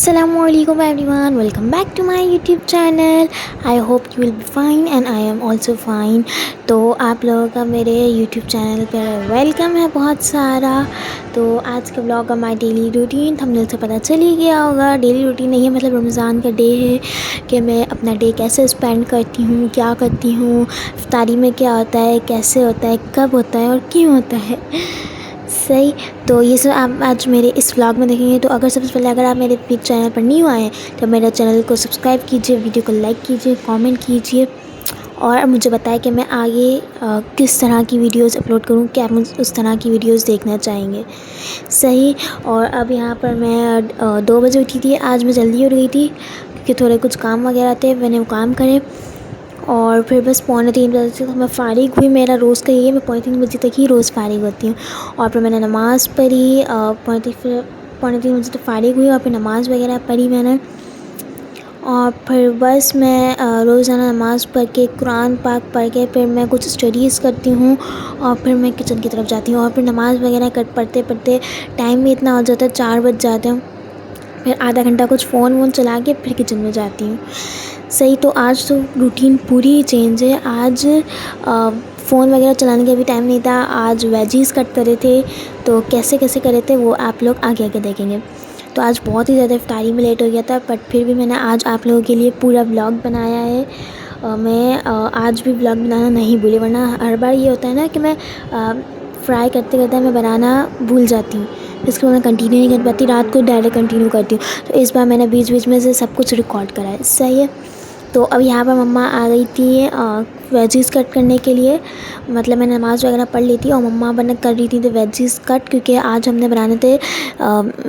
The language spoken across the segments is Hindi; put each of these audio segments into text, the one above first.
Assalamualaikum everyone, welcome back to my YouTube channel. I hope you will be fine and I am also fine. तो आप लोगों का मेरे YouTube चैनल पर वेलकम है बहुत सारा। तो आज के ब्लॉग का माई डेली रूटीन थंबनेल से पता चल ही गया होगा। डेली रूटीन नहीं है, मतलब रमज़ान का डे है कि मैं अपना डे कैसे स्पेंड करती हूँ, क्या करती हूँ, इफ्तारी में क्या होता है, कैसे होता है, कब होता है और क्यों होता है। सही। तो ये सब आप आज मेरे इस व्लॉग में देखेंगे। तो अगर सबसे पहले अगर आप मेरे बिग चैनल पर न्यू आए हैं तो मेरे चैनल को सब्सक्राइब कीजिए, वीडियो को लाइक कीजिए, कमेंट कीजिए और मुझे बताएं कि मैं आगे किस तरह की वीडियोस अपलोड करूं, क्या आप उस तरह की वीडियोस देखना चाहेंगे। सही। और अब यहाँ पर मैं 2 बजे उठी थी। आज मैं जल्दी उठ गई थी क्योंकि थोड़े कुछ काम वगैरह थे, मैंने वो काम करे और फिर बस 2:45 बजे तक मैं फ़ारिग हुई। मेरा रोज़ का ये है, मैं 3:45 बजे तक ही रोज़ फ़ारिग होती हूँ। और फिर मैंने नमाज़ पढ़ी, 3:45 बजे तक फ़ारिग हुई और फिर नमाज़ वगैरह पढ़ी मैंने। और फिर बस मैं रोज़ाना नमाज़ पढ़ के, कुरान पाक पढ़ के फिर मैं कुछ स्टडीज़ करती हूँ और फिर मैं किचन की तरफ जाती हूँ। और फिर नमाज़ वगैरह कर पढ़ते पढ़ते टाइम भी इतना हो जाता है, 4 बज जाते हैं। फिर आधा घंटा कुछ फ़ोन वोन चला के फिर किचन में जाती हूँ। सही। तो आज तो रूटीन पूरी ही चेंज है। आज फ़ोन वगैरह चलाने का भी टाइम नहीं था। आज वेजीज़ कट करे थे, तो कैसे कैसे करे थे वो आप लोग आगे आगे देखेंगे। तो आज बहुत ही ज़्यादा इफ्तारी में लेट हो गया था, बट फिर भी मैंने आज आप लोगों के लिए पूरा व्लॉग बनाया है। मैं आज भी व्लॉग बनाना नहीं भूली, वरना हर बार ये होता है ना कि मैं फ्राई करते करते मैं बनाना भूल जाती हूँ, इसके बाद मैं कंटिन्यू नहीं कर पाती, रात को डायरेक्ट कंटिन्यू करती हूँ। तो इस बार मैंने बीच बीच में से सब कुछ रिकॉर्ड करा है। सही है। तो अब यहाँ पर मम्मा आ गई थी वेजीज़ कट करने के लिए। मतलब मैंने नमाज़ वगैरह पढ़ ली थी और मम्मा बना कर रही थी वेजीज़ कट, क्योंकि आज हमने बनाने थे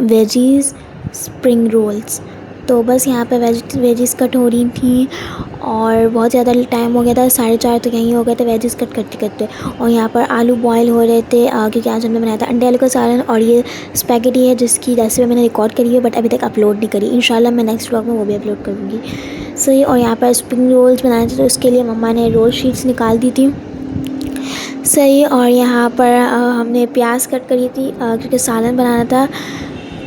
वेजीज़ स्प्रिंग रोल्स। तो बस यहाँ पे वेजीज़ कट हो रही थी और बहुत ज़्यादा टाइम हो गया था, 4:30 तो यहीं हो गए थे वेजीज़ कट करते करते। और यहाँ पर आलू बॉयल हो रहे थे क्योंकि आज हमने बनाया था अंडे आलू का सालन। और ये स्पैगेटी है जिसकी रेसिपी मैंने रिकॉर्ड करी है बट अभी तक अपलोड नहीं करी। इंशाल्लाह मैं नेक्स्ट व्लॉग में वो भी अपलोड करूँगी। सही। और यहाँ पर स्प्रिंग रोल्स बनाए थे तो उसके लिए मम्मा ने रोल शीट्स निकाल दी थी। सही। और यहाँ पर हमने प्याज कट करी थी क्योंकि सालन बनाना था।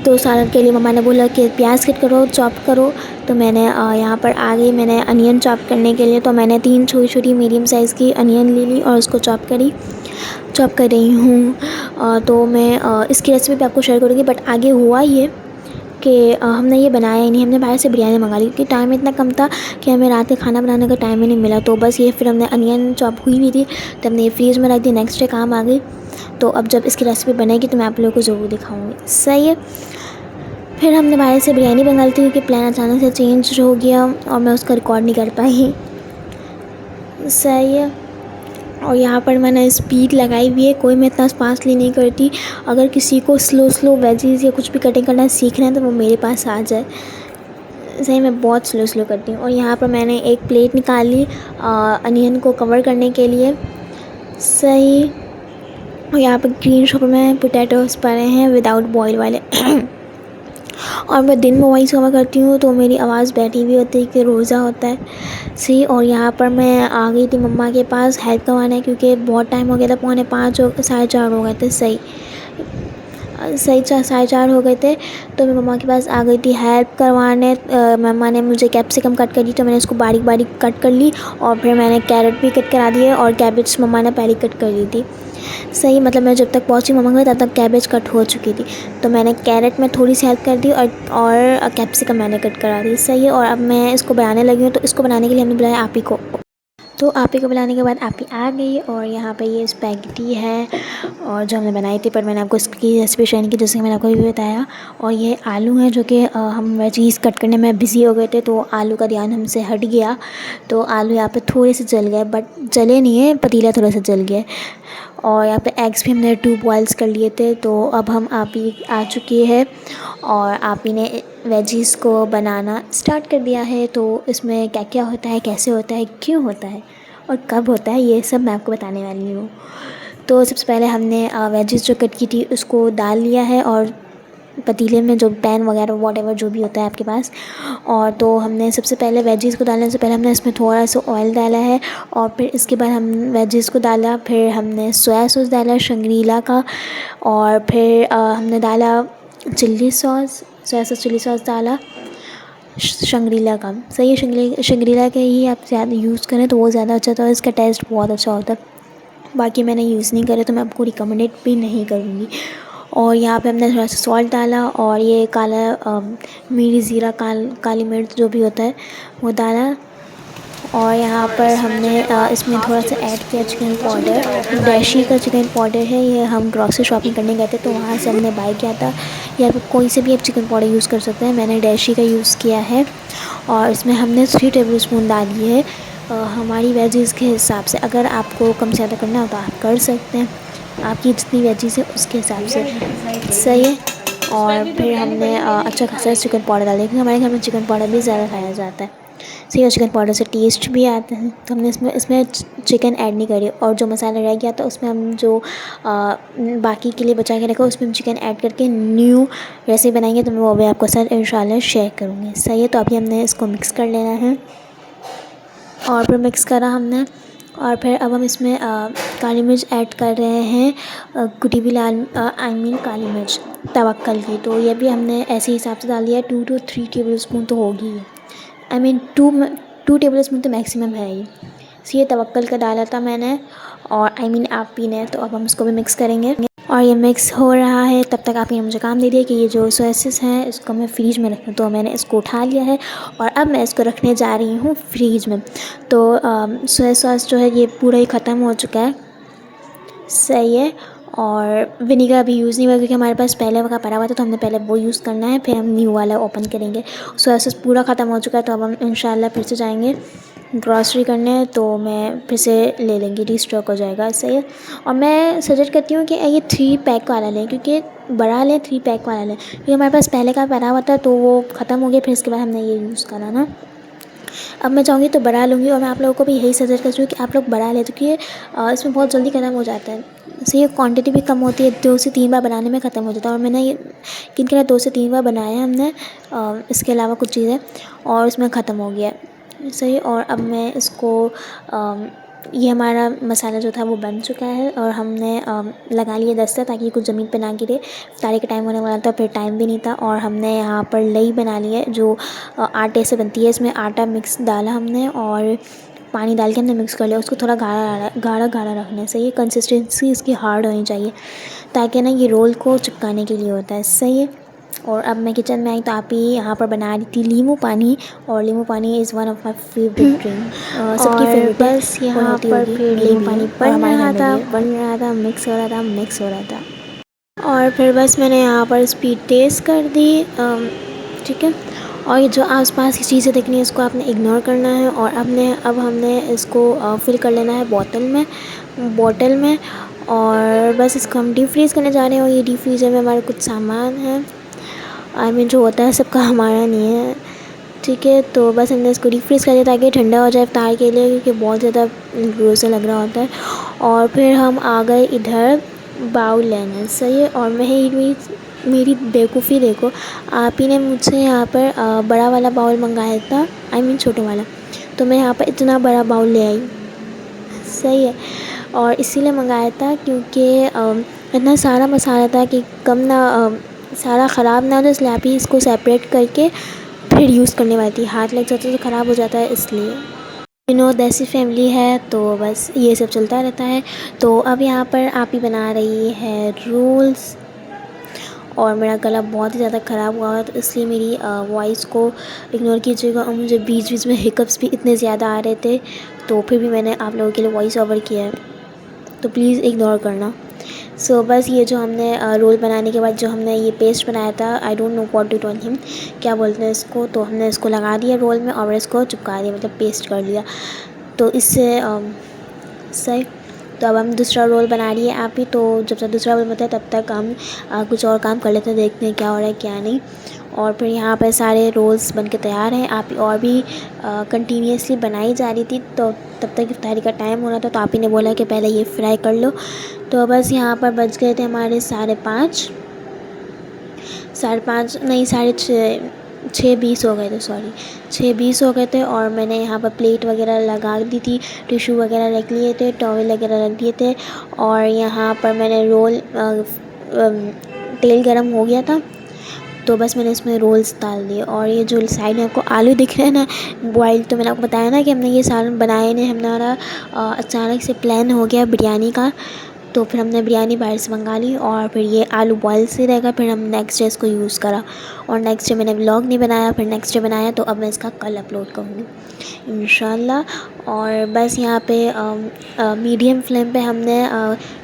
तो सालन के लिए मम्मा ने बोला कि प्याज कट करो, चॉप करो। तो मैंने यहाँ पर आ गई, मैंने अनियन चॉप करने के लिए। तो मैंने 3 छोटी छोटी मीडियम साइज़ की अनियन ले ली और उसको चॉप कर रही हूँ। तो मैं इसकी रेसिपी भी आपको शेयर करूँगी। बट आगे हुआ ये कि हमने ये बनाया ही नहीं, हमने बाहर से बिरयानी मंगा ली क्योंकि टाइम इतना कम था कि हमें रात के खाना बनाने का टाइम ही नहीं मिला। तो बस ये फिर हमने अनियन चॉप हुई हुई थी तो हमने ये फ्रीज़ में रख दी, नेक्स्ट डे काम आ गई। तो अब जब इसकी रेसिपी बनेगी तो मैं आप लोगों को ज़रूर दिखाऊंगी। सही है। फिर हमने बाहर से बिरयानी मंगा ली थी क्योंकि प्लान अचानक से चेंज हो गया और मैं उसका रिकॉर्ड नहीं कर पाई। सही है। और यहाँ पर मैंने स्पीड लगाई हुई है, कोई मैं इतना फास्टली नहीं करती। अगर किसी को स्लो वेजीज़ या कुछ भी कटिंग करना सीखना है तो वो मेरे पास आ जाए। सही। मैं बहुत स्लो करती हूँ। और यहाँ पर मैंने एक प्लेट निकाली अनियन को कवर करने के लिए। सही। और यहाँ पर ग्रीन शॉपर में पोटैटोज़ पड़े हैं विदाउट बॉयल वाले और मैं दिन में वॉइस कवर करती हूँ तो मेरी आवाज़ बैठी हुई होती है कि रोज़ा होता है। सही। और यहाँ पर मैं आ गई थी मम्मा के पास हेल्प करवाने क्योंकि बहुत टाइम हो गया था, 4:45 4:30 हो गए थे। सही 4:30 हो गए थे। तो मैं मम्मा के पास आ गई थी हेल्प करवाने। मम्मा ने मुझे कैप्सिकम कट कर दी तो मैंने उसको बारीक बारीक कट कर ली और फिर मैंने कैरेट भी कट करा दिए और कैबेज मम्मा ने पहले कट कर ली थी। सही। मतलब मैं जब तक पहुंची मम्मा घर तब तक कैबेज कट हो चुकी थी। तो मैंने कैरेट में थोड़ी सी हेल्प कर दी और कैप्सिकम मैंने कट करा दी। सही है। और अब मैं इसको बनाने लगी हूँ। तो इसको बनाने के लिए हमने बुलाया आप ही को। तो आप ही को बुलाने के बाद आप ही आ गई और यहाँ पे ये स्पैगेटी है और जो हमने बनाई थी, पर मैंने आपको इसकी रेसिपी शेयर नहीं की जैसे कि मैंने आपको भी बताया। और ये आलू हैं जो कि हम वेजीज़ कट करने में बिज़ी हो गए थे तो आलू का ध्यान हमसे हट गया। तो आलू यहाँ पे थोड़े से जल गए, बट जले नहीं है, पतीला थोड़ा सा जल गया। और यहाँ पे एग्स भी हमने 2 बॉयल्स कर लिए थे। तो अब हम आप ही आ चुकी है और आप ही ने वेजीज़ को बनाना स्टार्ट कर दिया है। तो इसमें क्या क्या होता है, कैसे होता है, क्यों होता है और कब होता है, ये सब मैं आपको बताने वाली हूँ। तो सबसे पहले हमने वेजीज़ जो कट की थी उसको डाल लिया है और पतीले में जो पैन वगैरह वॉटेवर जो भी होता है आपके पास। और तो हमने सबसे पहले वेजीज़ को डालने से पहले हमने इसमें थोड़ा सा ऑयल डाला है और फिर इसके बाद हम वेजीज़ को डाला। फिर हमने सोया सॉस डाला शंग्रीला का और फिर हमने डाला chilli sauce, soya sauce chilli sauce डाला शंग्रीला का। सही है, शंग्रीला के ही आप ज़्यादा यूज़ करें तो वो ज़्यादा अच्छा होता है, इसका टेस्ट बहुत अच्छा होता है। बाकी मैंने यूज़ नहीं करे तो मैं आपको रिकमेंडेड भी नहीं करूँगी। और यहाँ पे हमने थोड़ा सा सॉल्ट डाला और ये काला मिर्च ज़ीरा काली मिर्च जो भी होता है वो डाला। और यहाँ पर हमने इसमें थोड़ा सा ऐड किया चिकन पाउडर। डैशी का चिकन पाउडर है ये, हम ग्रॉसरी शॉपिंग करने गए थे तो वहाँ से हमने बाय किया था। या फिर कोई से भी आप चिकन पाउडर यूज़ कर सकते हैं, मैंने डैशी का यूज़ किया है। और इसमें हमने 3 टेबलस्पून डाली है हमारी वेजीज़ के हिसाब से। अगर आपको कम से ज़्यादा करना हो तो आप कर सकते हैं, आपकी जितनी वेजीज़ है उसके हिसाब से। सही है। और फिर हमने अच्छा खासा चिकन पाउडर डाला क्योंकि हमारे घर में चिकन पाउडर भी ज़्यादा खाया जाता है। सही है, चिकन पाउडर से टेस्ट भी आता है। तो हमने इसमें चिकन ऐड नहीं करी। और जो मसाला रह गया था उसमें हम जो बाकी के लिए बचा के रखा उसमें हम चिकन ऐड करके न्यू रेसिपी बनाएंगे तो मैं वो भी आपके साथ इंशाल्लाह शेयर करूँगी। सही है, तो अभी हमने इसको मिक्स कर लेना है। और फिर मिक्स करा हमने। और फिर अब हम इसमें काली मिर्च ऐड कर रहे हैं, कुटी हुई लाल आई मीन काली मिर्च तवक्कल की। तो ये भी हमने ऐसे हिसाब से डाल दिया है, 2 to 3 टेबलस्पून तो होगी ही। आई मीन 2 टेबलस्पून तो मैक्सिमम है ही। ये तवक्कल का डाला था मैंने और आई मीन आप भी ने। तो अब हम इसको भी मिक्स करेंगे। और ये मिक्स हो रहा है तब तक आप ये मुझे काम दे दिए कि ये जो सॉसेस हैं इसको मैं फ्रीज में रखूँ। तो मैंने इसको उठा लिया है और अब मैं इसको रखने जा रही हूँ फ्रीज में। तो सोया सॉस जो है ये पूरा ही ख़त्म हो चुका है। सही है। और विनीगर अभी यूज़ नहीं हुआ क्योंकि हमारे पास पहले का पड़ा हुआ था तो हमने पहले वो यूज़ करना है, फिर हम न्यू वाला ओपन करेंगे। सोया सॉस पूरा ख़त्म हो चुका है तो अब हम इंशाल्लाह फिर से जाएंगे ग्रॉसरी करने, तो मैं फिर से ले लेंगी, रीस्टॉक हो जाएगा। सही है। और मैं सजेस्ट करती हूँ कि ये 3 पैक वाला लें, क्योंकि बड़ा लें 3 पैक वाला लें, क्योंकि हमारे पास पहले का पड़ा हुआ था तो वो ख़त्म हो गया, फिर इसके बाद हमने ये यूज़ करा ना। अब मैं चाहूँगी तो बड़ा लूँगी और मैं आप लोगों को भी यही सजेस्ट करती हूँ कि आप लोग बड़ा लें, क्योंकि इसमें बहुत जल्दी ख़त्म हो जाता है। सही, क्वांटिटी भी कम होती है, 2 से 3 बार बनाने में ख़त्म हो जाता है। और मैंने ये किन 2 से 3 बार बनाया है हमने, इसके अलावा कुछ चीज़ें, और उसमें ख़त्म हो गया। सही। और अब मैं इसको ये हमारा मसाला जो था वो बन चुका है और हमने लगा लिया दस्ता ताकि कुछ ज़मीन पे ना गिरे। इफ्तारी का टाइम होने वाला था, फिर टाइम भी नहीं था। और हमने यहाँ पर लई बना ली है जो आटे से बनती है। इसमें आटा मिक्स डाला हमने और पानी डाल के हमने मिक्स कर लिया। उसको थोड़ा गाढ़ा गाढ़ा रखना है। सही है, कंसिस्टेंसी इसकी हार्ड होनी चाहिए ताकि ना ये रोल को चिपकाने के लिए होता है। सही है। और अब मैं किचन में आई तो आप ही यहाँ पर बना रही थी नींबू पानी, और नींबू पानी is one of my favourite drink, सबकी फेवरेट। बस यहाँ पर फिर नींबू पानी बन रहा था, मिक्स हो रहा था। और फिर बस मैंने यहाँ पर स्पीड टेस्ट कर दी। ठीक है। और ये जो आसपास की चीज़ें देखनी है इसको आपने इग्नोर करना है। और अब हमने इसको फिल कर लेना है बॉटल में। और बस इसको हम डीप फ्रीज़ करने जा रहे हैं। और ये डीप फ्रीज़र में हमारे कुछ सामान है, आई मीन जो होता है सबका, हमारा नहीं है। ठीक है। तो बस हमने इसको डीप फ्रीज़ कर दिया ताकि ठंडा हो जाए इफ्तार के लिए, क्योंकि बहुत ज़्यादा रोज़ा लग रहा होता है। और फिर हम आ गए इधर बाउल लेने। सही है। और मेरी बेवकूफ़ी देखो, आप ही ने मुझसे यहाँ पर बड़ा वाला बाउल मंगाया था, आई मीन छोटा वाला, तो मैं यहाँ पर इतना बड़ा बाउल ले आई। सही है। और इसीलिए मंगाया था क्योंकि इतना सारा मसाला था कि कम ना सारा ख़राब ना हो, इसलिए आप ही इसको सेपरेट करके फिर यूज़ करने वाली थी। हाथ लग जाता है तो ख़राब हो जाता है, इसलिए देसी फैमिली है तो बस ये सब चलता रहता है। तो अब यहाँ पर आप ही बना रही है रोल्स, और मेरा गला बहुत ही ज़्यादा ख़राब हुआ है तो इसलिए मेरी वॉइस को इग्नोर कीजिएगा। और मुझे बीच बीच में हिकअप्स भी इतने ज़्यादा आ रहे थे, तो फिर भी मैंने आप लोगों के लिए वॉइस ओवर किया है, तो प्लीज़ इग्नोर करना। सो बस ये जो हमने रोल बनाने के बाद जो हमने ये पेस्ट बनाया था, I don't know what to call him, क्या बोलते हैं इसको, तो हमने इसको लगा दिया रोल में और इसको चिपका दिया, मतलब पेस्ट कर लिया। तो इससे सही। तो अब हम दूसरा रोल बना रही है आप ही। तो जब तक दूसरा रोल बनता है तब तक हम कुछ और काम कर लेते हैं, देखते हैं क्या हो रहा है क्या नहीं। और फिर यहाँ पर सारे रोल्स बन के तैयार हैं। आप और भी कंटिन्यूसली बनाई जा रही थी, तो तब तक इफ्तारी का टाइम हो रहा था, तो आप ही ने बोला कि पहले ये फ्राई कर लो। तो बस यहाँ पर बच गए थे हमारे 5:30 नहीं 6:20 हो गए थे, सॉरी 6:20 हो गए थे। और मैंने यहाँ पर प्लेट वगैरह लगा दी थी, टिश्यू वगैरह रख लिए थे, टॉवल वगैरह रख दिए थे। और यहाँ पर मैंने तेल गरम हो गया था तो बस मैंने इसमें रोल्स डाल दिए। और ये जो साइड में आपको आलू दिख रहे हैं ना बॉइल्ड, तो मैंने आपको बताया ना कि हमने ये सालन बनाए नहीं, हमारा अचानक से प्लान हो गया बिरयानी का, तो फिर हमने बिरयानी बाहर से मंगा ली और फिर ये आलू बॉयल से रहेगा। फिर हम नेक्स्ट डे इसको यूज़ करा और नेक्स्ट डे मैंने व्लॉग नहीं बनाया, फिर नेक्स्ट डे बनाया, तो अब मैं इसका कल अपलोड करूँगी इंशाल्लाह। और बस यहाँ पे मीडियम फ्लेम पे हमने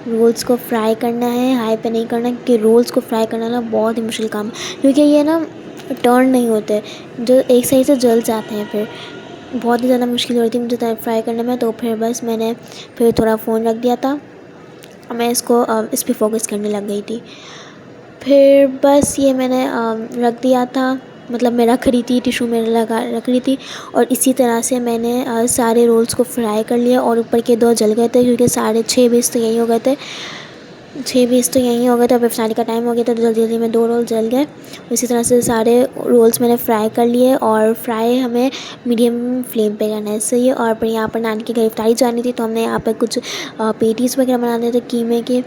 रोल्स को फ्राई करना है, हाई पे नहीं करना, क्योंकि रोल्स को फ्राई करना ना बहुत ही मुश्किल काम है, क्योंकि ये ना टर्न नहीं होते, जो एक सही से जल जाते हैं, फिर बहुत ही ज़्यादा मुश्किल हो रही थी मुझे फ्राई करने में। तो फिर बस मैंने फिर थोड़ा फ़ोन रख दिया था, मैं इसको इस पर फोकस करने लग गई थी। फिर बस ये मैंने रख दिया था, मतलब मैं रख रही थी, टिशू में लगा रख रही थी, और इसी तरह से मैंने सारे रोल्स को फ्राई कर लिया। और ऊपर के 2 जल गए थे, क्योंकि 6:30 तो यही हो गए थे, 6:20 तो यहीं हो गए थे। अब इफ्तारी का टाइम हो गया था, तो जल्दी जल्दी में 2 रोल जल गए। इसी तरह से सारे रोल्स मैंने फ्राई कर लिए, और फ्राई हमें मीडियम फ्लेम पे करना है, सही है। और फिर यहाँ पर नानी के घर इफ्तारी जानी थी, तो हमने यहाँ पर कुछ पेटीज़ वगैरह बनाने थे कीमे के,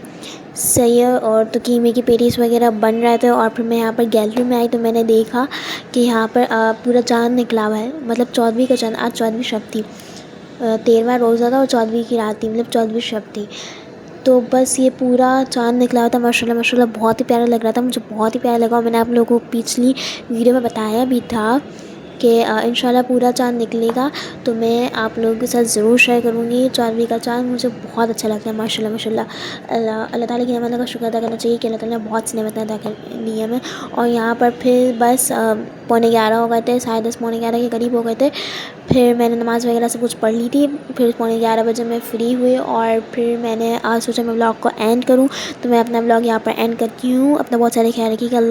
सही है। और तो कीमे की पेटीज़ वगैरह बन रहे थे, और फिर मैं यहाँ पर गैलरी में आई तो मैंने देखा कि यहाँ पर पूरा चाँद निकला हुआ है, मतलब 14वीं का चाँद, आज 14वीं शब थी, 13वां रोज़ा था और 14वीं की रात थी, मतलब 14वीं शब थी। तो बस ये पूरा चाँद निकला हुआ था, माशाल्लाह माशाल्लाह बहुत ही प्यारा लग रहा था, मुझे बहुत ही प्यारा लगा। और मैंने आप लोगों को पिछली वीडियो में बताया भी था कि इंशाल्लाह पूरा चाँद निकलेगा, तो मैं आप लोगों के साथ ज़रूर शेयर करूँगी। 14वीं का चाँद मुझे बहुत अच्छा लगता है, माशाल्लाह माशाल्लाह। अल्लाह ताला की नेमतों का शुक्र अदा करना चाहिए कि अल्लाह ताला ने बहुत सी नेमतें अदा कर दी हमें। और यहाँ पर फिर बस 11:45 हो गए थे, 10:30 पौने 11 के करीब हो गए थे। फिर मैंने नमाज़ वगैरह सब कुछ पढ़ ली थी। फिर 11:45 बजे मैं फ्री हुई, और फिर मैंने आज सोचा मैं व्लॉग को एंड करूँ, तो मैं अपना व्लॉग यहाँ पर एंड करती हूँ। अपना बहुत सारे ख्याल रखिएगा। अल्लाह